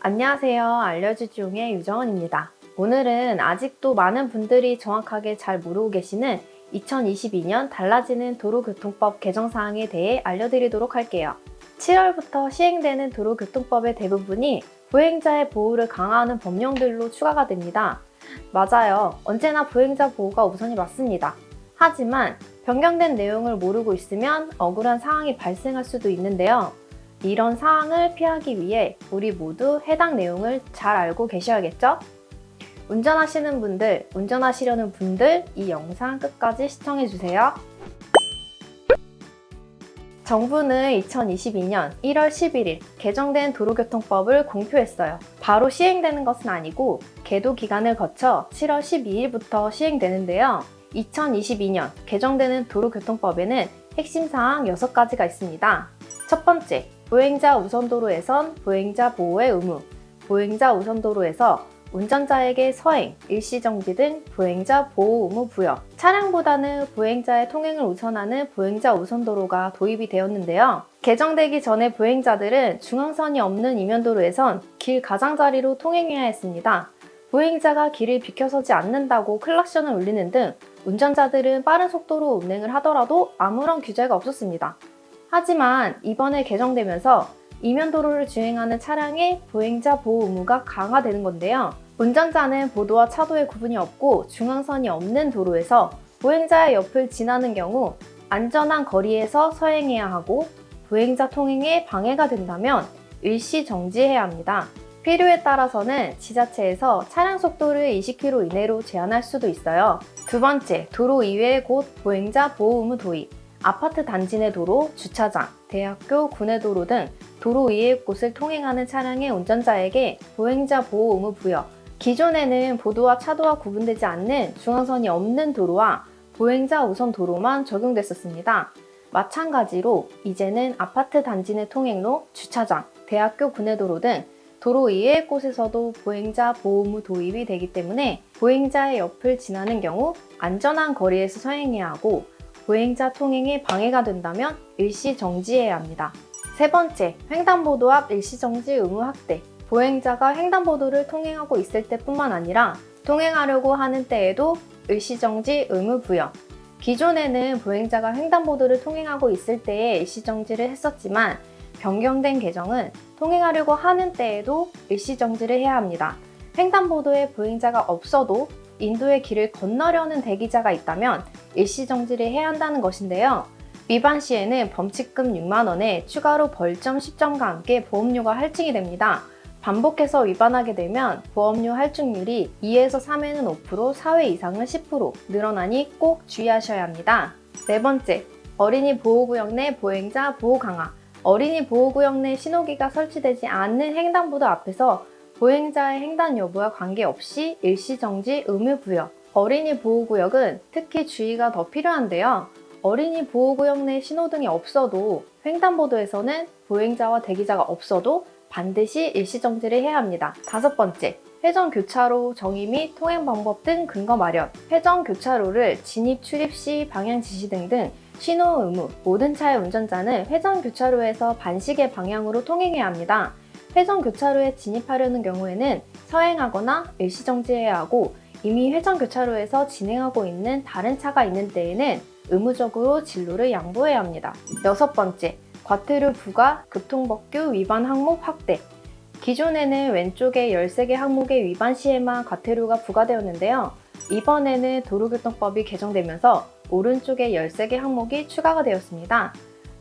안녕하세요. 알려주지용의 유정원입니다. 오늘은 아직도 많은 분들이 정확하게 잘 모르고 계시는 2022년 달라지는 도로교통법 개정사항에 대해 알려드리도록 할게요. 7월부터 시행되는 도로교통법의 대부분이 보행자의 보호를 강화하는 법령들로 추가가 됩니다. 맞아요. 언제나 보행자 보호가 우선이 맞습니다. 하지만 변경된 내용을 모르고 있으면 억울한 상황이 발생할 수도 있는데요. 이런 상황을 피하기 위해 우리 모두 해당 내용을 잘 알고 계셔야겠죠? 운전하시는 분들, 운전하시려는 분들, 이 영상 끝까지 시청해주세요. 정부는 2022년 1월 11일 개정된 도로교통법을 공표했어요. 바로 시행되는 것은 아니고 계도 기간을 거쳐 7월 12일부터 시행되는데요. 2022년 개정되는 도로교통법에는 핵심 사항 6가지가 있습니다. 첫 번째, 보행자 우선도로에선 보행자 보호의 의무, 보행자 우선도로에서 운전자에게 서행, 일시정지 등 보행자 보호 의무 부여, 차량보다는 보행자의 통행을 우선하는 보행자 우선도로가 도입이 되었는데요. 개정되기 전에 보행자들은 중앙선이 없는 이면도로에선 길 가장자리로 통행해야 했습니다. 보행자가 길을 비켜서지 않는다고 클락션을 울리는 등 운전자들은 빠른 속도로 운행을 하더라도 아무런 규제가 없었습니다. 하지만 이번에 개정되면서 이면도로를 주행하는 차량의 보행자 보호 의무가 강화되는 건데요. 운전자는 보도와 차도의 구분이 없고 중앙선이 없는 도로에서 보행자의 옆을 지나는 경우 안전한 거리에서 서행해야 하고 보행자 통행에 방해가 된다면 일시 정지해야 합니다. 필요에 따라서는 지자체에서 차량 속도를 20km 이내로 제한할 수도 있어요. 두 번째, 도로 이외의 곳 보행자 보호 의무 도입. 아파트 단지 내 도로, 주차장, 대학교, 구내 도로 등 도로 이외의 곳을 통행하는 차량의 운전자에게 보행자 보호 의무 부여. 기존에는 보도와 차도와 구분되지 않는 중앙선이 없는 도로와 보행자 우선 도로만 적용됐었습니다. 마찬가지로 이제는 아파트 단지 내 통행로, 주차장, 대학교 구내 도로 등 도로 이외의 곳에서도 보행자 보호 의무 도입이 되기 때문에 보행자의 옆을 지나는 경우 안전한 거리에서 서행해야 하고 보행자 통행에 방해가 된다면 일시 정지해야 합니다. 세 번째, 횡단보도 앞 일시정지 의무 확대. 보행자가 횡단보도를 통행하고 있을 때뿐만 아니라 통행하려고 하는 때에도 일시정지 의무 부여. 기존에는 보행자가 횡단보도를 통행하고 있을 때에 일시정지를 했었지만 변경된 개정은 통행하려고 하는 때에도 일시정지를 해야 합니다. 횡단보도에 보행자가 없어도 인도의 길을 건너려는 대기자가 있다면 일시정지를 해야 한다는 것인데요. 위반 시에는 범칙금 6만 원에 추가로 벌점 10점과 함께 보험료가 할증이 됩니다. 반복해서 위반하게 되면 보험료 할증률이 2에서 3회는 5%, 4회 이상은 10% 늘어나니 꼭 주의하셔야 합니다. 네 번째, 어린이 보호구역 내 보행자 보호 강화. 어린이 보호구역 내 신호기가 설치되지 않는 횡단보도 앞에서 보행자의 횡단 여부와 관계없이 일시정지 의무 부여. 어린이 보호구역은 특히 주의가 더 필요한데요. 어린이 보호구역 내 신호등이 없어도 횡단보도에서는 보행자와 대기자가 없어도 반드시 일시정지를 해야 합니다. 다섯 번째, 회전교차로 정의 및 통행 방법 등 근거 마련. 회전교차로를 진입, 출입 시 방향 지시 등등 신호 의무. 모든 차의 운전자는 회전교차로에서 반시계 방향으로 통행해야 합니다. 회전교차로에 진입하려는 경우에는 서행하거나 일시정지해야 하고 이미 회전교차로에서 진행하고 있는 다른 차가 있는 때에는 의무적으로 진로를 양보해야 합니다. 여섯 번째, 과태료 부과, 교통법규 위반 항목 확대. 기존에는 왼쪽에 13개 항목의 위반 시에만 과태료가 부과되었는데요. 이번에는 도로교통법이 개정되면서 오른쪽에 13개 항목이 추가가 되었습니다.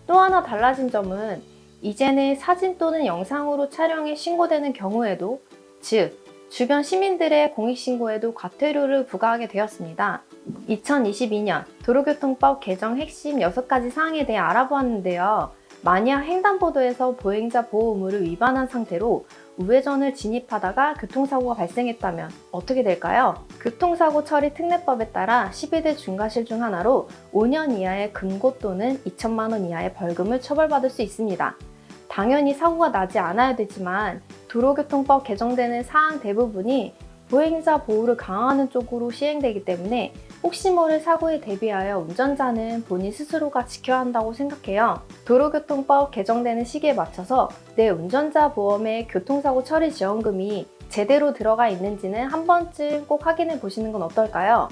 또 하나 달라진 점은 이제는 사진 또는 영상으로 촬영해 신고되는 경우에도, 즉 주변 시민들의 공익신고에도 과태료를 부과하게 되었습니다. 2022년 도로교통법 개정 핵심 6가지 사항에 대해 알아보았는데요. 만약 횡단보도에서 보행자 보호 의무를 위반한 상태로 우회전을 진입하다가 교통사고가 발생했다면 어떻게 될까요? 교통사고 처리 특례법에 따라 12대 중과실 중 하나로 5년 이하의 금고 또는 2천만 원 이하의 벌금을 처벌받을 수 있습니다. 당연히 사고가 나지 않아야 되지만 도로교통법 개정되는 사항 대부분이 보행자 보호를 강화하는 쪽으로 시행되기 때문에 혹시 모를 사고에 대비하여 운전자는 본인 스스로가 지켜야 한다고 생각해요. 도로교통법 개정되는 시기에 맞춰서 내 운전자 보험에 교통사고 처리 지원금이 제대로 들어가 있는지는 한 번쯤 꼭 확인해 보시는 건 어떨까요?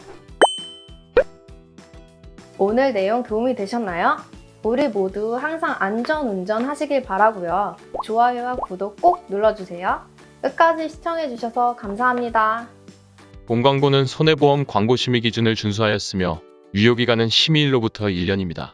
오늘 내용 도움이 되셨나요? 우리 모두 항상 안전 운전하시길 바라고요. 좋아요와 구독 꼭 눌러주세요. 끝까지 시청해주셔서 감사합니다. 본 광고는 손해보험 광고 심의 기준을 준수하였으며 유효기간은 심의일로부터 1년입니다.